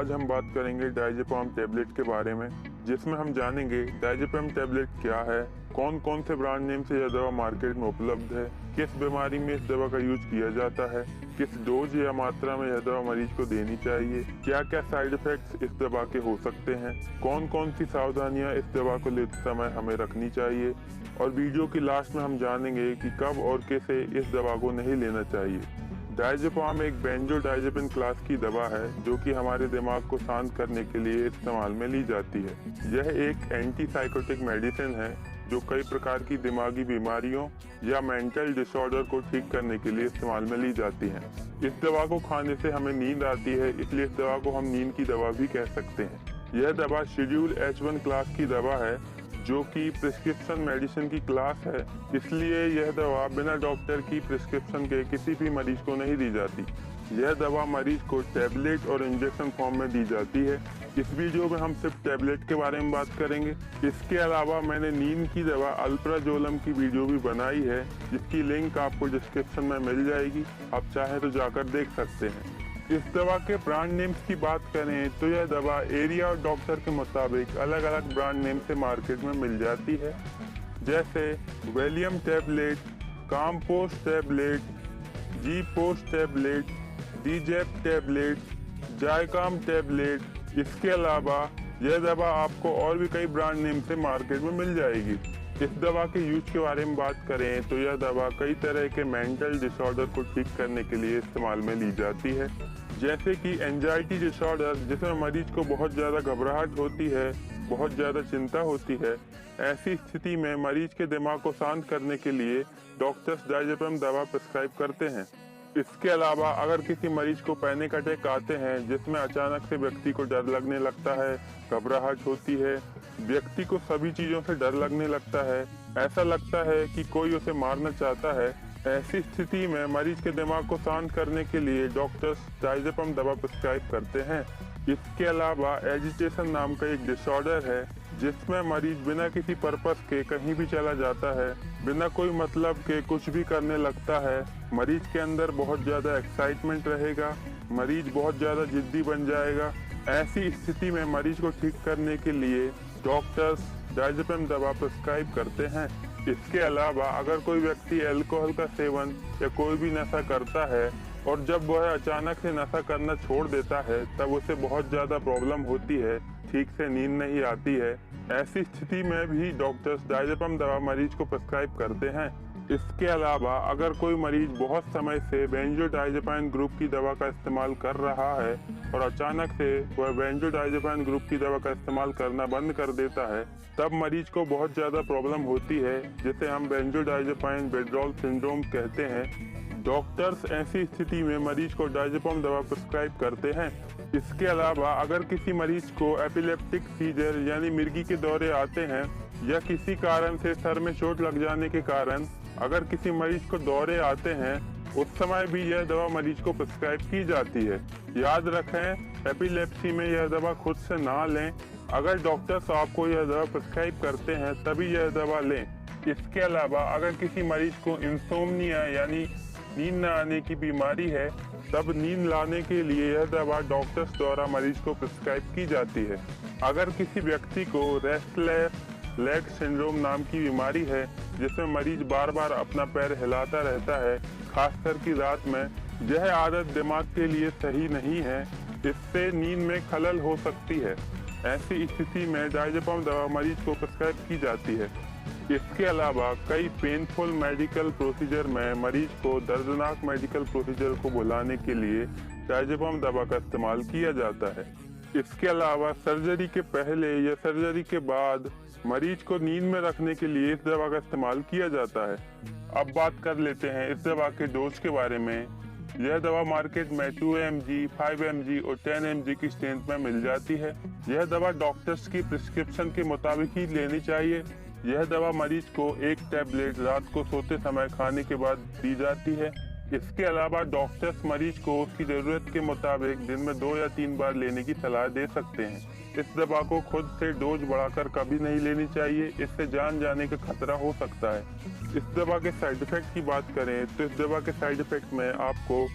आज हम बात करेंगे डायजेपाम टैबलेट के बारे में, जिसमें हम जानेंगे डायजेपाम टैबलेट क्या है, कौन कौन से ब्रांड नेम से यह दवा मार्केट में उपलब्ध है, किस बीमारी में इस दवा का यूज किया जाता है, किस डोज या मात्रा में यह दवा मरीज को देनी चाहिए, क्या क्या साइड इफेक्ट्स इस दवा के हो सकते हैं, कौन कौन सी सावधानियां इस दवा को लेते समय हमें रखनी चाहिए, और वीडियो की लास्ट में हम जानेंगे कि कब और कैसे इस दवा को नहीं लेना चाहिए। डायजेपाम एक बेंजोडायजेपिन क्लास की दवा है जो कि हमारे दिमाग को शांत करने के लिए इस्तेमाल में ली जाती है। यह एक एंटीसाइकोटिक मेडिसिन है जो कई प्रकार की दिमागी बीमारियों या मेंटल डिसऑर्डर को ठीक करने के लिए इस्तेमाल में ली जाती है। इस दवा को खाने से हमें नींद आती है, इसलिए इस दवा को हम नींद की दवा भी कह सकते हैं। यह दवा शेड्यूल H1 क्लास की दवा है जो कि प्रिस्क्रिप्शन मेडिसिन की क्लास है, इसलिए यह दवा बिना डॉक्टर की प्रिस्क्रिप्शन के किसी भी मरीज को नहीं दी जाती। यह दवा मरीज को टैबलेट और इंजेक्शन फॉर्म में दी जाती है। इस वीडियो में हम सिर्फ टैबलेट के बारे में बात करेंगे। इसके अलावा मैंने नींद की दवा अल्प्राजोलम की वीडियो भी बनाई है, जिसकी लिंक आपको डिस्क्रिप्शन में मिल जाएगी, आप चाहें तो जाकर देख सकते हैं। इस दवा के ब्रांड नेम्स की बात करें तो यह दवा एरिया और डॉक्टर के मुताबिक अलग अलग ब्रांड नेम से मार्केट में मिल जाती है, जैसे वेलियम टैबलेट, कामपोस्ट टैबलेट, जी पोस्ट टैबलेट, डीजेप टैबलेट, जायकाम टैबलेट। इसके अलावा यह दवा आपको और भी कई ब्रांड नेम से मार्केट में मिल जाएगी। इस दवा के यूज के बारे में बात करें तो यह दवा कई तरह के मेंटल डिसऑर्डर को ठीक करने के लिए इस्तेमाल में ली जाती है, जैसे कि एंजाइटी डिसऑर्डर, जिसमें मरीज को बहुत ज़्यादा घबराहट होती है, बहुत ज़्यादा चिंता होती है। ऐसी स्थिति में मरीज के दिमाग को शांत करने के लिए डॉक्टर्स डायजेपाम दवा प्रिस्क्राइब करते हैं। इसके अलावा अगर किसी मरीज को पैनिक अटैक आते हैं, जिसमें अचानक से व्यक्ति को डर लगने लगता है, घबराहट होती है, व्यक्ति को सभी चीज़ों से डर लगने लगता है, ऐसा लगता है कि कोई उसे मारना चाहता है, ऐसी स्थिति में मरीज के दिमाग को शांत करने के लिए डॉक्टर्स डायजेपाम दवा प्रिस्क्राइब करते हैं। इसके अलावा एजिटेशन नाम का एक डिसऑर्डर है, जिसमें मरीज बिना किसी पर्पस के कहीं भी चला जाता है, बिना कोई मतलब के कुछ भी करने लगता है। मरीज के अंदर बहुत ज़्यादा एक्साइटमेंट रहेगा, मरीज बहुत ज़्यादा जिद्दी बन जाएगा। ऐसी स्थिति में मरीज को ठीक करने के लिए डॉक्टर्स डायजेपाम दवा प्रिस्क्राइब करते हैं। इसके अलावा अगर कोई व्यक्ति अल्कोहल का सेवन या कोई भी नशा करता है और जब वह अचानक से नशा करना छोड़ देता है, तब उसे बहुत ज़्यादा प्रॉब्लम होती है, ठीक से नींद नहीं आती है। ऐसी स्थिति में भी डॉक्टर्स डायजेपाम दवा मरीज को प्रिस्क्राइब करते हैं। इसके अलावा अगर कोई मरीज बहुत समय से बेंजोडायजेपाइन ग्रुप की दवा का इस्तेमाल कर रहा है और अचानक से वह बेंजोडायजेपाइन ग्रुप की दवा का इस्तेमाल करना बंद कर देता है, तब मरीज को बहुत ज़्यादा प्रॉब्लम होती है, जिसे हम बेंजोडायजेपाइन विथड्रॉल सिंड्रोम कहते हैं। डॉक्टर्स ऐसी स्थिति में मरीज को डायजेपाम दवा प्रिस्क्राइब करते हैं। इसके अलावा अगर किसी मरीज को एपिलेप्टिक सीजर यानी मिर्गी के दौरे आते हैं या किसी कारण से सर में चोट लग जाने के कारण अगर किसी मरीज को दौरे आते हैं, उस समय भी यह दवा मरीज को प्रिस्क्राइब की जाती है। याद रखें, एपिलेप्सी में यह दवा खुद से ना लें। अगर डॉक्टर्स आपको यह दवा प्रिस्क्राइब करते हैं तभी यह दवा लें। इसके अलावा अगर किसी मरीज को इंसोम्निया यानी नींद न आने की बीमारी है, तब नींद लाने के लिए यह दवा डॉक्टर्स द्वारा मरीज को प्रिस्क्राइब की जाती है। अगर किसी व्यक्ति को रेस्टलेस लेग सिंड्रोम नाम की बीमारी है, जिसमें मरीज बार बार अपना पैर हिलाता रहता है, खासकर की रात में, यह आदत दिमाग के लिए सही नहीं है, इससे नींद में खलल हो सकती है। ऐसी स्थिति में डायजेपाम दवा मरीज को प्रिस्क्राइब की जाती है। इसके अलावा कई पेनफुल मेडिकल प्रोसीजर में मरीज को दर्दनाक मेडिकल प्रोसीजर को बुलाने के लिए डायजेपाम दवा का इस्तेमाल किया जाता है। इसके अलावा सर्जरी के पहले या सर्जरी के बाद मरीज को नींद में रखने के लिए इस दवा का इस्तेमाल किया जाता है। अब बात कर लेते हैं इस दवा के डोज के बारे में। यह दवा मार्केट में 2 mg, 5 mg और 10 mg की स्ट्रेंथ में मिल जाती है। यह दवा डॉक्टर्स की प्रिस्क्रिप्शन के मुताबिक ही लेनी चाहिए। यह दवा मरीज को एक टैबलेट रात को सोते समय खाने के बाद दी जाती है। इसके अलावा डॉक्टर्स मरीज को उसकी ज़रूरत के मुताबिक दिन में 2 या 3 बार लेने की सलाह दे सकते हैं। इस दवा को खुद से डोज बढ़ाकर कभी नहीं लेनी चाहिए, इससे जान जाने का खतरा हो सकता है। इस दवा के साइड इफेक्ट की बात करें तो इस दवा के साइड इफेक्ट में आपको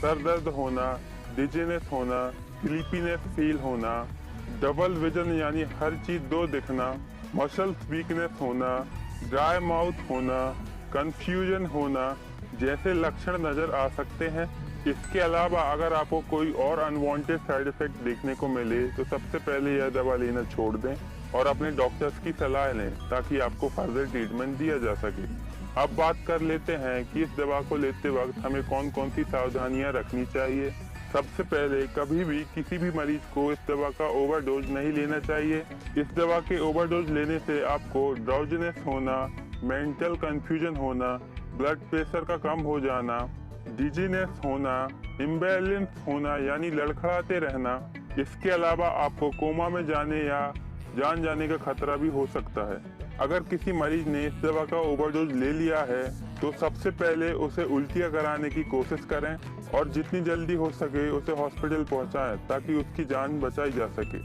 सर दर्द होना, डिजीनेस होना, स्लीपीनेस फील होना, डबल विजन यानी हर चीज दो दिखना, मसल्स वीकनेस होना, ड्राई माउथ होना, कंफ्यूजन होना जैसे लक्षण नजर आ सकते हैं। इसके अलावा अगर आपको कोई और अनवांटेड साइड इफेक्ट देखने को मिले तो सबसे पहले यह दवा लेना छोड़ दें और अपने डॉक्टर्स की सलाह लें ताकि आपको फर्दर ट्रीटमेंट दिया जा सके। अब बात कर लेते हैं कि इस दवा को लेते वक्त हमें कौन कौन सी सावधानियां रखनी चाहिए। सबसे पहले कभी भी किसी भी मरीज को इस दवा का ओवरडोज नहीं लेना चाहिए। इस दवा के ओवरडोज लेने से आपको ड्राउजीनेस होना, मेंटल कंफ्यूजन होना, ब्लड प्रेशर का कम हो जाना, डिजीनेस होना, इम्बैलेंस होना यानी लड़खड़ाते रहना। इसके अलावा आपको कोमा में जाने या जान जाने का खतरा भी हो सकता है। अगर किसी मरीज ने इस दवा का ओवरडोज ले लिया है तो सबसे पहले उसे उल्टियाँ कराने की कोशिश करें और जितनी जल्दी हो सके उसे हॉस्पिटल पहुंचाएं ताकि उसकी जान बचाई जा सके।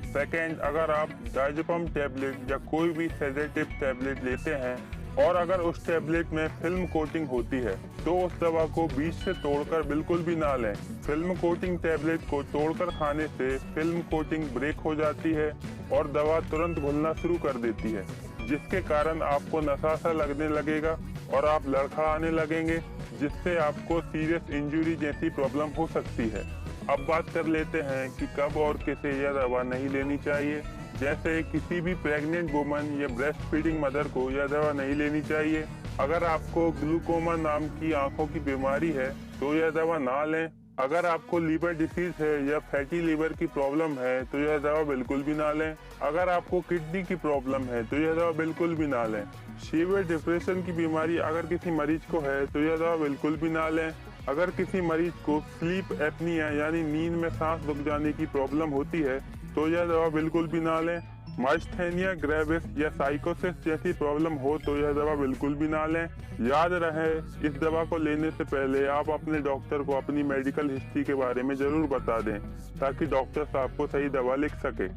सेकेंड, अगर आप डायजेपम टैबलेट या कोई भी सेडेटिव टैबलेट लेते हैं और अगर उस टैबलेट में फिल्म कोटिंग होती है तो उस दवा को बीच से तोड़कर बिल्कुल भी ना लें। फिल्म कोटिंग टैबलेट को तोड़कर खाने से फिल्म कोटिंग ब्रेक हो जाती है और दवा तुरंत घुलना शुरू कर देती है, जिसके कारण आपको नशा सा लगने लगेगा और आप लड़खड़ाने लगेंगे, जिससे आपको सीरियस इंजरी जैसी प्रॉब्लम हो सकती है। अब बात कर लेते हैं कि कब और किसे यह दवा नहीं लेनी चाहिए। जैसे किसी भी प्रेग्नेंट वुमन या ब्रेस्ट फीडिंग मदर को यह दवा नहीं लेनी चाहिए। अगर आपको ग्लूकोमा नाम की आंखों की बीमारी है तो यह दवा ना लें। अगर आपको लीवर डिसीज है या फैटी लीवर की प्रॉब्लम है तो यह दवा बिल्कुल भी ना लें। अगर आपको किडनी की प्रॉब्लम है तो यह दवा बिल्कुल भी ना लें। सीवियर डिप्रेशन की बीमारी अगर किसी मरीज को है तो यह दवा बिल्कुल भी ना लें। अगर किसी मरीज को स्लीप एपनिया यानी नींद में सांस रुक जाने की प्रॉब्लम होती है तो यह दवा बिल्कुल भी ना लें। माइस्थेनिया ग्रेविस या साइकोसिस जैसी प्रॉब्लम हो तो यह दवा बिल्कुल भी ना लें। याद रहे, इस दवा को लेने से पहले आप अपने डॉक्टर को अपनी मेडिकल हिस्ट्री के बारे में जरूर बता दें ताकि डॉक्टर आपको सही दवा लिख सके।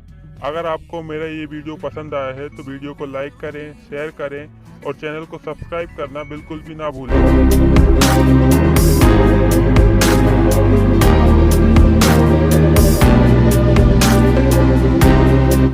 अगर आपको मेरा ये वीडियो पसंद आया है तो वीडियो को लाइक करें, शेयर करें और चैनल को सब्सक्राइब करना बिल्कुल भी ना भूलें।